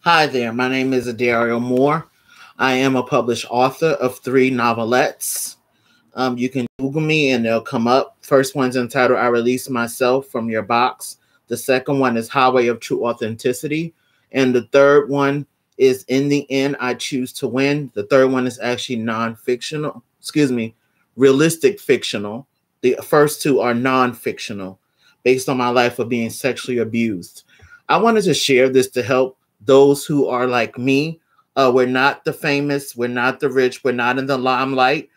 Hi there, my name is Adario Moore. I am a published author of 3 novelettes. You can Google me and they'll come up. First one's entitled I Release Myself from Your Box. The second one is Highway of True Authenticity. And the third one is In the End, I Choose to Win. The third one is actually non-fictional, realistic fictional. The first two are non-fictional, based on my life of being sexually abused. I wanted to share this to help those who are like me. We're not the famous, we're not the rich, we're not in the limelight.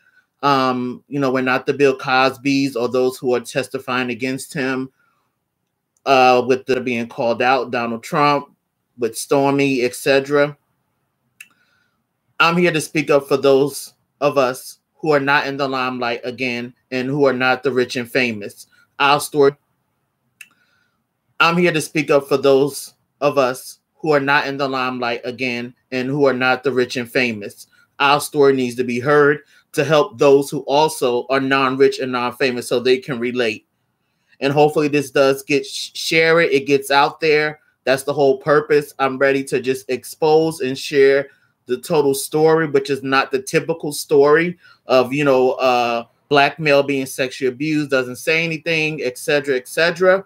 We're not the Bill Cosbys or those who are testifying against him, with the being called out, Donald Trump, with Stormy, etc. I'm here to speak up for those of us who are not in the limelight again and who are not the rich and famous. I'm here to speak up for those of us who are not in the limelight again and who are not the rich and famous. Our story needs to be heard to help those who also are non-rich and non-famous so they can relate. And hopefully this does share it. It gets out there. That's the whole purpose. I'm ready to just expose and share the total story, which is not the typical story of, black male being sexually abused, doesn't say anything, etc., etc.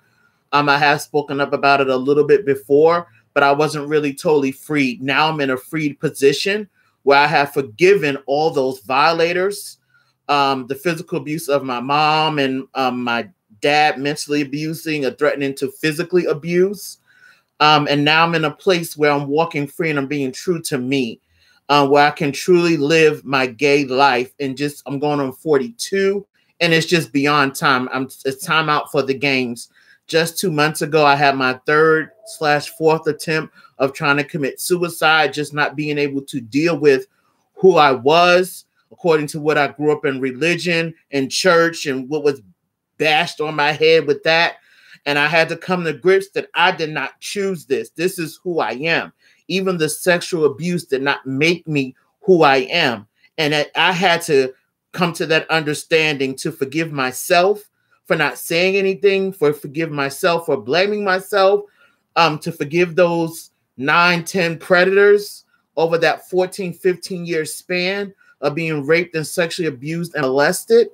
I have spoken up about it a little bit before, but I wasn't really totally freed. Now I'm in a freed position where I have forgiven all those violators, the physical abuse of my mom and my dad mentally abusing or threatening to physically abuse. And now I'm in a place where I'm walking free and I'm being true to me, where I can truly live my gay life. And I'm going on 42 and it's just beyond time. It's time out for the games. Just 2 months ago, I had my 3rd/4th attempt of trying to commit suicide, just not being able to deal with who I was, according to what I grew up in religion and church and what was bashed on my head with that. And I had to come to grips that I did not choose this. This is who I am. Even the sexual abuse did not make me who I am. And I had to come to that understanding to forgive myself for not saying anything, forgive myself for blaming myself, to forgive those 9-10 predators over that 14-15 year span of being raped and sexually abused and molested.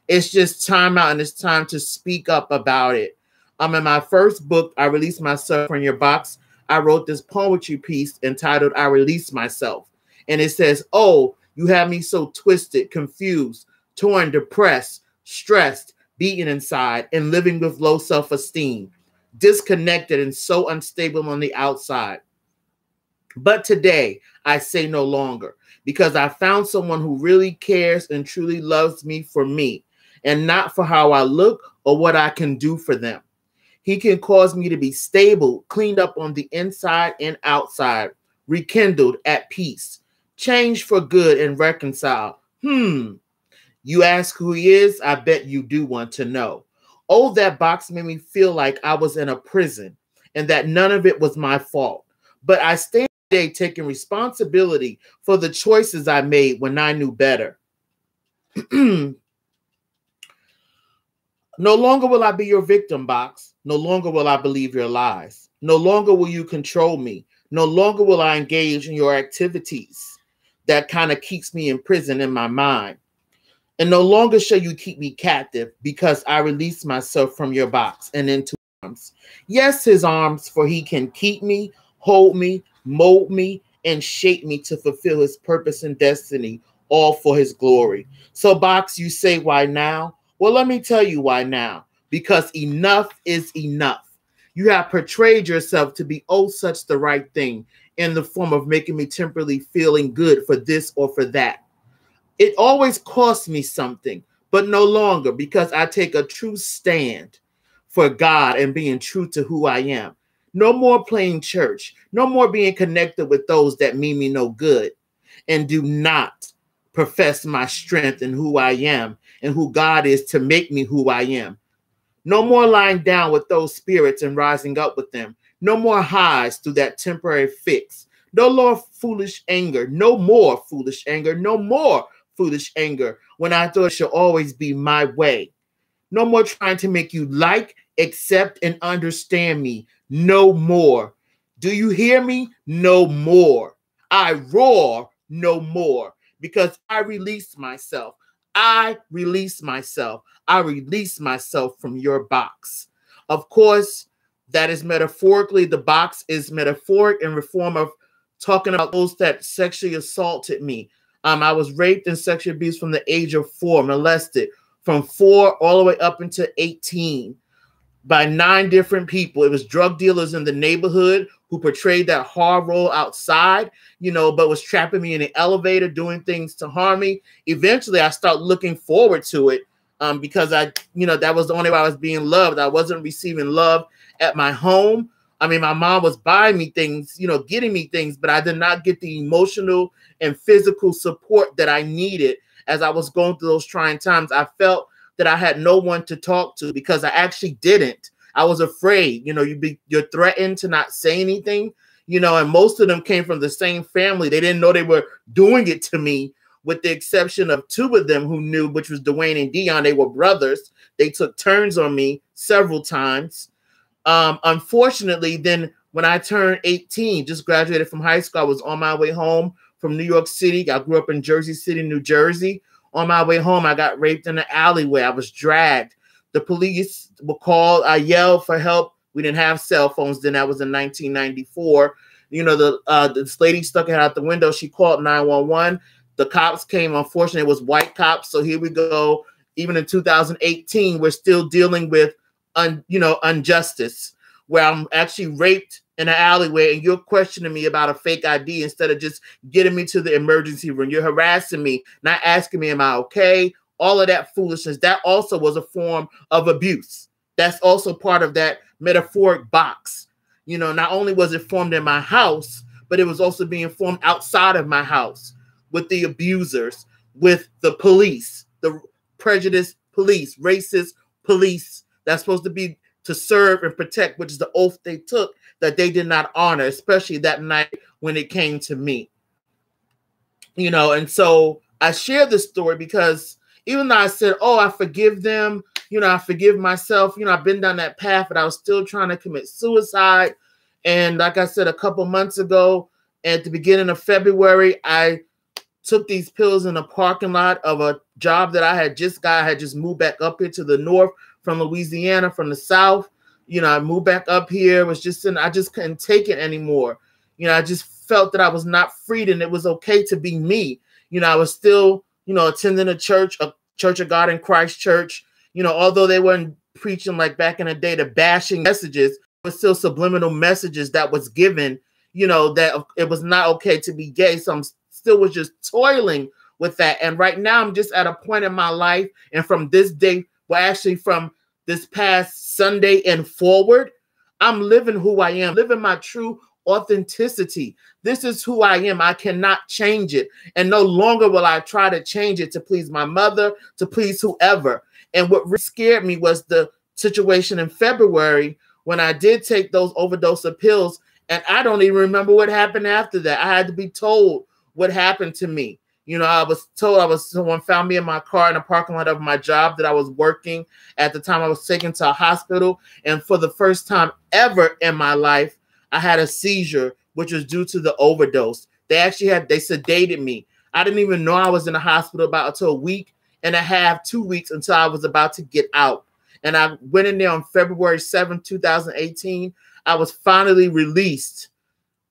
It's just time out and it's time to speak up about it. In my first book, I Release Myself from Your Box, I wrote this poetry piece entitled I Release Myself. And it says, oh, you have me so twisted, confused, torn, depressed, stressed, beaten inside, and living with low self-esteem, disconnected and so unstable on the outside. But today, I say no longer, because I found someone who really cares and truly loves me for me, and not for how I look or what I can do for them. He can cause me to be stable, cleaned up on the inside and outside, rekindled, at peace, changed for good and reconciled. You ask who he is? I bet you do want to know. Oh, that box made me feel like I was in a prison and that none of it was my fault. But I stand today taking responsibility for the choices I made when I knew better. No longer will I be your victim, box. No longer will I believe your lies. No longer will you control me. No longer will I engage in your activities that kind of keeps me in prison in my mind. And no longer shall you keep me captive, because I release myself from your box and into arms. Yes, his arms, for he can keep me, hold me, mold me, and shape me to fulfill his purpose and destiny, all for his glory. So, box, you say, why now? Well, let me tell you why now. Because enough is enough. You have portrayed yourself to be oh such the right thing in the form of making me temporarily feeling good for this or for that. It always costs me something, but no longer, because I take a true stand for God and being true to who I am. No more playing church. No more being connected with those that mean me no good and do not profess my strength in who I am and who God is to make me who I am. No more lying down with those spirits and rising up with them. No more highs through that temporary fix. No more foolish anger. No more foolish anger. No more foolish anger when I thought it should always be my way. No more trying to make you like, accept, and understand me. No more Do you hear me? No more. I roar no more, because I release myself. I release myself. I release myself from your box. Of course, that is metaphorically, the box is metaphoric in the form of talking about those that sexually assaulted me. I was raped and sexually abused from the age of 4, molested from 4 all the way up into 18 by 9 different people. It was drug dealers in the neighborhood who portrayed that hard role outside, but was trapping me in the elevator, doing things to harm me. Eventually, I started looking forward to it because that was the only way I was being loved. I wasn't receiving love at my home. I mean, my mom was buying me things, getting me things, but I did not get the emotional and physical support that I needed as I was going through those trying times. I felt that I had no one to talk to because I actually didn't. I was afraid, you're threatened to not say anything, and most of them came from the same family. They didn't know they were doing it to me, with the exception of 2 of them who knew, which was Dwayne and Dion. They were brothers. They took turns on me several times. Unfortunately, then when I turned 18, just graduated from high school, I was on my way home from New York City. I grew up in Jersey City, New Jersey. On my way home, I got raped in an alleyway. I was dragged. The police were called. I yelled for help. We didn't have cell phones then. That was in 1994. This lady stuck it out the window. She called 911. The cops came. Unfortunately, it was white cops. So here we go. Even in 2018, we're still dealing with injustice, where I'm actually raped in an alleyway and you're questioning me about a fake ID instead of just getting me to the emergency room. You're harassing me, not asking me, am I okay? All of that foolishness. That also was a form of abuse. That's also part of that metaphoric box. Not only was it formed in my house, but it was also being formed outside of my house with the abusers, with the police, the prejudiced police, racist police that's supposed to be to serve and protect, which is the oath they took that they did not honor, especially that night when it came to me. And so I share this story because even though I said, oh, I forgive them, I forgive myself, I've been down that path, but I was still trying to commit suicide. And like I said, a couple months ago, at the beginning of February, I took these pills in a parking lot of a job that I had just got. I had just moved back up here to the north from Louisiana, from the south. I moved back up here. I just couldn't take it anymore. I just felt that I was not freed and it was okay to be me. I was still, attending a Church of God in Christ church. Although they weren't preaching like back in the day, the bashing messages, but still subliminal messages that was given, that it was not okay to be gay. So I'm still was just toiling with that. And right now I'm just at a point in my life. And from this day, well, actually from this past Sunday and forward, I'm living who I am, living my true authenticity. This is who I am. I cannot change it. And no longer will I try to change it to please my mother, to please whoever. And what really scared me was the situation in February when I did take those overdose of pills. And I don't even remember what happened after that. I had to be told what happened to me. I was told someone found me in my car in the parking lot of my job that I was working. At the time, I was taken to a hospital. And for the first time ever in my life, I had a seizure, which was due to the overdose. They sedated me. I didn't even know I was in the hospital until a week and a half, 2 weeks until I was about to get out. And I went in there on February 7th, 2018. I was finally released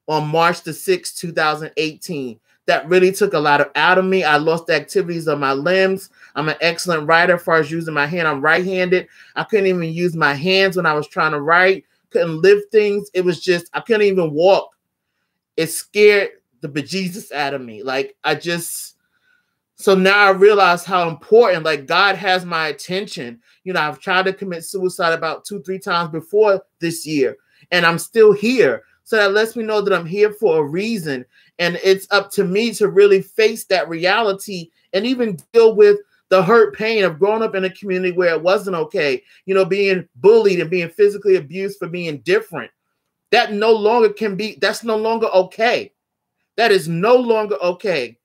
on March the 6th, 2018. That really took a lot out of me. I lost the activities of my limbs. I'm an excellent writer as far as using my hand. I'm right-handed. I couldn't even use my hands when I was trying to write. Couldn't lift things. It was just, I couldn't even walk. It scared the bejesus out of me. So now I realize how important, God has my attention. I've tried to commit suicide about 2-3 times before this year, and I'm still here. So that lets me know that I'm here for a reason. And it's up to me to really face that reality and even deal with the hurt pain of growing up in a community where it wasn't okay, being bullied and being physically abused for being different. That's no longer okay. That is no longer okay.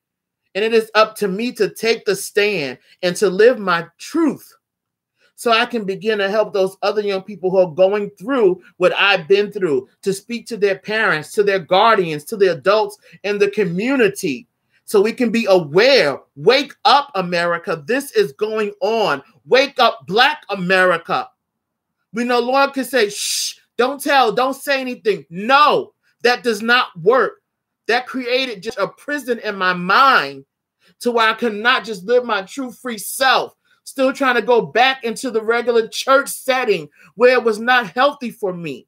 And it is up to me to take the stand and to live my truth so I can begin to help those other young people who are going through what I've been through, to speak to their parents, to their guardians, to the adults in the community, so we can be aware. Wake up, America. This is going on. Wake up, Black America. We no longer can say, shh, don't tell, don't say anything. No, that does not work. That created just a prison in my mind to where I could not just live my true free self, still trying to go back into the regular church setting where it was not healthy for me,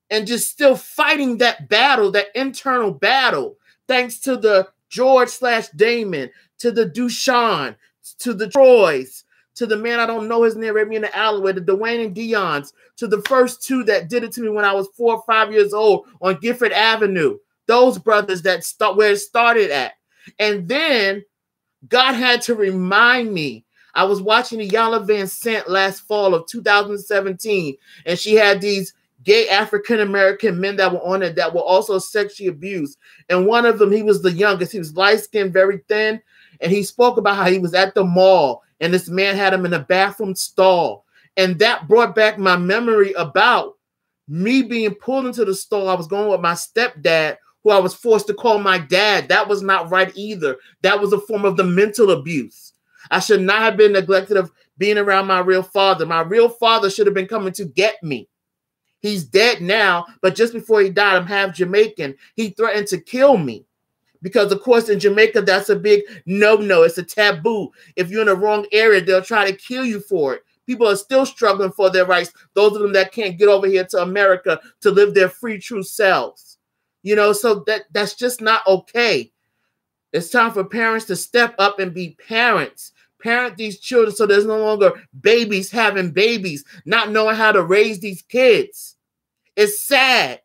and just still fighting that battle, that internal battle, thanks to the George/Damon, to the Dushan, to the Troys, to the man, I don't know his name, right me in the alleyway, the Dwayne and Dion's, to the first two that did it to me when I was 4 or 5 years old on Gifford Avenue. Those brothers that start where it started at. And then God had to remind me. I was watching the Iyanla Vanzant last fall of 2017, and she had these gay African-American men that were on it that were also sexually abused. And one of them, he was the youngest. He was light-skinned, very thin, and he spoke about how he was at the mall, and this man had him in a bathroom stall. And that brought back my memory about me being pulled into the stall. I was going with my stepdad, who I was forced to call my dad. That was not right either. That was a form of the mental abuse. I should not have been neglected of being around my real father. My real father should have been coming to get me. He's dead now, but just before he died, I'm half Jamaican. He threatened to kill me because, of course, in Jamaica, that's a big no-no. It's a taboo. If you're in the wrong area, they'll try to kill you for it. People are still struggling for their rights. Those of them that can't get over here to America to live their free, true selves. You know, so that's just not okay. It's time for parents to step up and be parents. Parent these children so there's no longer babies having babies, not knowing how to raise these kids. It's sad.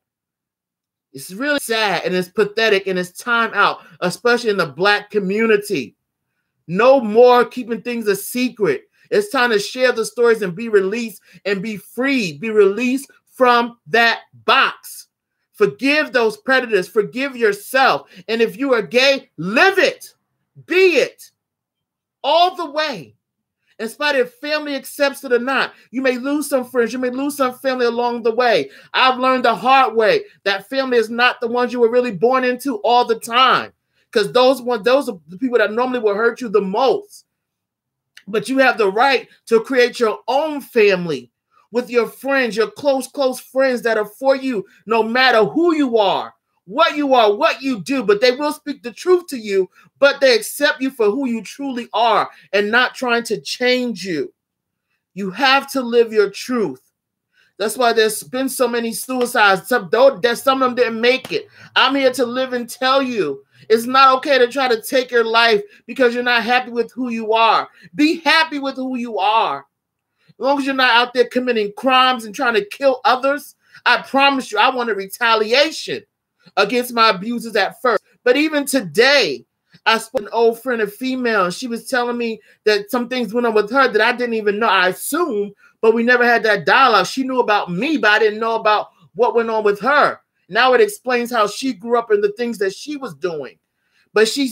It's really sad, and it's pathetic, and it's time out, especially in the Black community. No more keeping things a secret. It's time to share the stories and be released and be free. Be released from that box. Forgive those predators. Forgive yourself. And if you are gay, live it. Be it. All the way. In spite of if family accepts it or not. You may lose some friends. You may lose some family along the way. I've learned the hard way that family is not the ones you were really born into all the time. Because those are the people that normally will hurt you the most. But you have the right to create your own family with your friends, your close friends that are for you, no matter who you are, what you do. But they will speak the truth to you, but they accept you for who you truly are and not trying to change you. You have to live your truth. That's why there's been so many suicides. Some of them didn't make it. I'm here to live and tell you, it's not okay to try to take your life because you're not happy with who you are. Be happy with who you are. As long as you're not out there committing crimes and trying to kill others, I promise you, I wanted retaliation against my abusers at first. But even today, I spoke to an old friend, a female, and she was telling me that some things went on with her that I didn't even know. I assumed, but we never had that dialogue. She knew about me, but I didn't know about what went on with her. Now it explains how she grew up and the things that she was doing. But she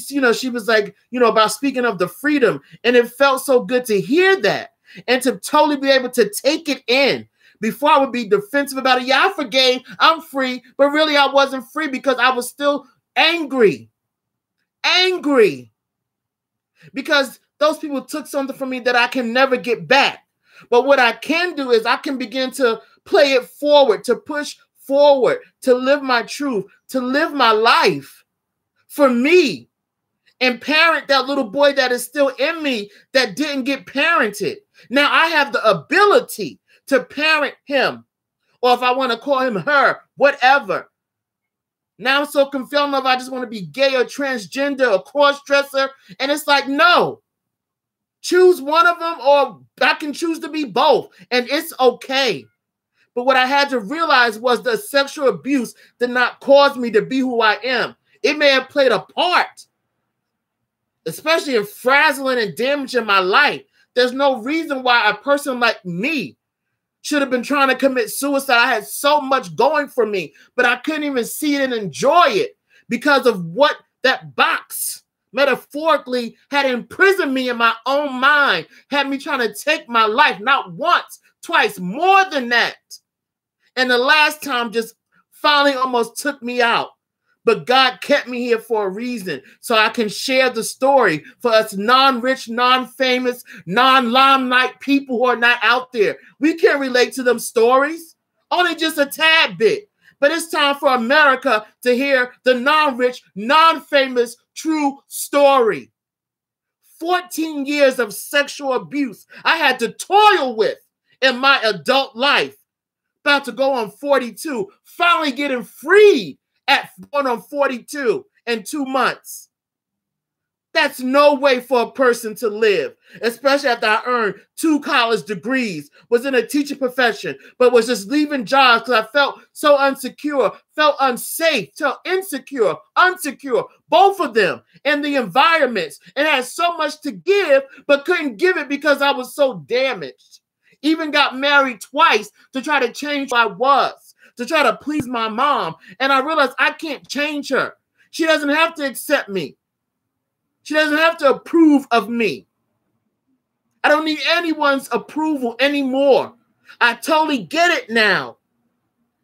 was like, about speaking of the freedom. And it felt so good to hear that and to totally be able to take it in. Before I would be defensive about it. Yeah, I forgave. I'm free. But really, I wasn't free because I was still angry. Angry. Because those people took something from me that I can never get back. But what I can do is I can begin to play it forward, to push forward, to live my truth, to live my life for me and parent that little boy that is still in me that didn't get parented. Now I have the ability to parent him, or if I want to call him her, whatever. Now I'm so confused. I don't know if I just want to be gay or transgender or cross-dresser. And it's like, no. Choose one of them, or I can choose to be both. And it's okay. But what I had to realize was the sexual abuse did not cause me to be who I am. It may have played a part, especially in frazzling and damaging my life. There's no reason why a person like me should have been trying to commit suicide. I had so much going for me, but I couldn't even see it and enjoy it because of what that box metaphorically had imprisoned me in my own mind, had me trying to take my life, not once, twice, more than that. And the last time just finally almost took me out. But God kept me here for a reason, so I can share the story for us non-rich, non-famous, non-limelight people who are not out there. We can relate to them stories, only just a tad bit. But it's time for America to hear the non-rich, non-famous, true story. 14 years of sexual abuse I had to toil with in my adult life. About to go on 42, finally getting freed at going on 42 in 2 months. That's no way for a person to live, especially after I earned 2 college degrees, was in a teaching profession, but was just leaving jobs because I felt so insecure, felt unsafe, felt insecure, both of them in the environments, and had so much to give, but couldn't give it because I was so damaged. Even got married twice to try to change who I was, to try to please my mom, and I realized I can't change her. She doesn't have to accept me. She doesn't have to approve of me. I don't need anyone's approval anymore. I totally get it now.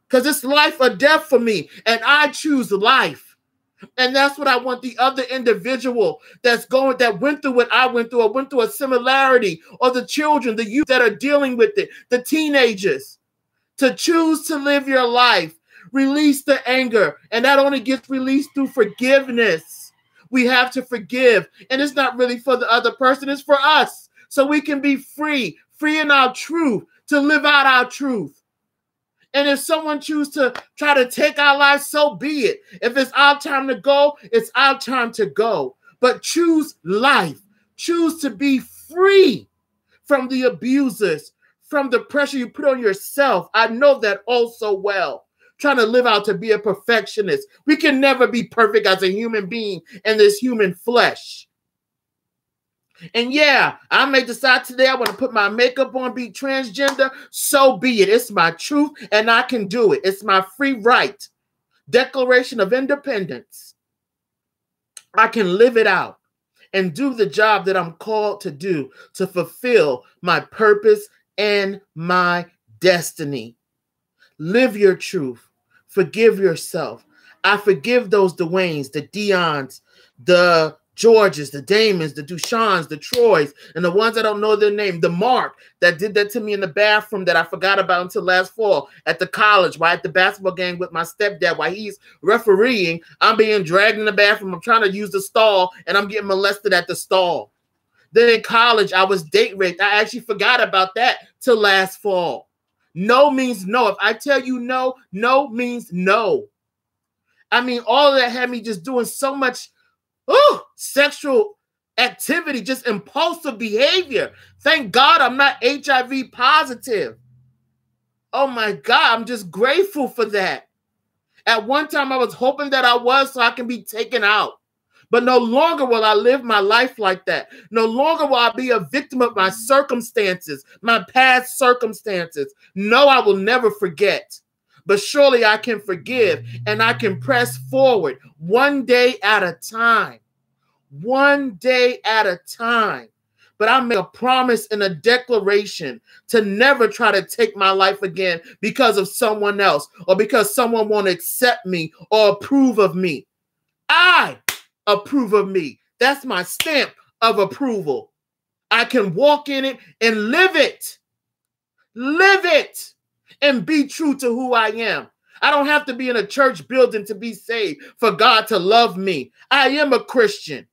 Because it's life or death for me. And I choose life. And that's what I want the other individual that went through what I went through, or went through a similarity, or the children, the youth that are dealing with it, the teenagers, to choose to live your life. Release the anger. And that only gets released through forgiveness. We have to forgive. And it's not really for the other person. It's for us. So we can be free in our truth, to live out our truth. And if someone chooses to try to take our lives, so be it. If it's our time to go, it's our time to go. But choose life. Choose to be free from the abusers, from the pressure you put on yourself. I know that all so well. Trying to live out to be a perfectionist. We can never be perfect as a human being in this human flesh. And yeah, I may decide today I want to put my makeup on, be transgender. So be it. It's my truth and I can do it. It's my free right. Declaration of Independence. I can live it out and do the job that I'm called to do, to fulfill my purpose and my destiny. Live your truth. Forgive yourself. I forgive those Dwaynes, the Deons, the Georges, the Damons, the Dushans, the Troys, and the ones I don't know their name, the Mark that did that to me in the bathroom that I forgot about until last fall at the college, while at the basketball game with my stepdad, while he's refereeing, I'm being dragged in the bathroom. I'm trying to use the stall, and I'm getting molested at the stall. Then in college, I was date raped. I actually forgot about that till last fall. No means no. If I tell you no, no means no. I mean, all of that had me just doing so much sexual activity, just impulsive behavior. Thank God I'm not HIV positive. Oh my God, I'm just grateful for that. At one time, I was hoping that I was so I can be taken out. But no longer will I live my life like that. No longer will I be a victim of my circumstances, my past circumstances. No, I will never forget. But surely I can forgive and I can press forward one day at a time. One day at a time. But I make a promise and a declaration to never try to take my life again because of someone else or because someone won't accept me or approve of me. I approve of me. That's my stamp of approval. I can walk in it and live it. Live it and be true to who I am. I don't have to be in a church building to be saved for God to love me. I am a Christian.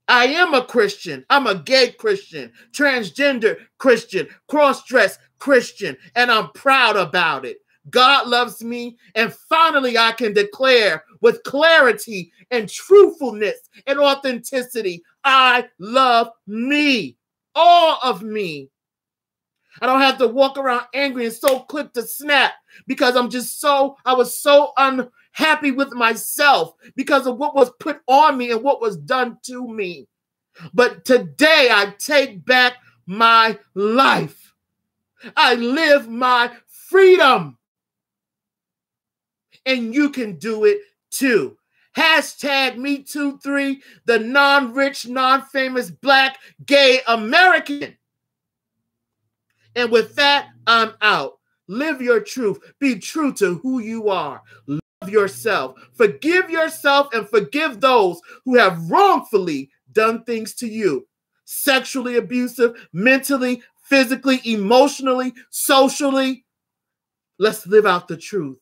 I am a Christian. I'm a gay Christian, transgender Christian, cross-dressed Christian, and I'm proud about it. God loves me, and finally I can declare with clarity and truthfulness and authenticity, I love me, all of me. I don't have to walk around angry and so quick to snap because I was so unhappy with myself because of what was put on me and what was done to me. But today I take back my life. I live my freedom. And you can do it too. Hashtag #MeToo3, the non-rich, non-famous Black gay American. And with that, I'm out. Live your truth. Be true to who you are. Love yourself. Forgive yourself and forgive those who have wrongfully done things to you. Sexually abusive, mentally, physically, emotionally, socially. Let's live out the truth.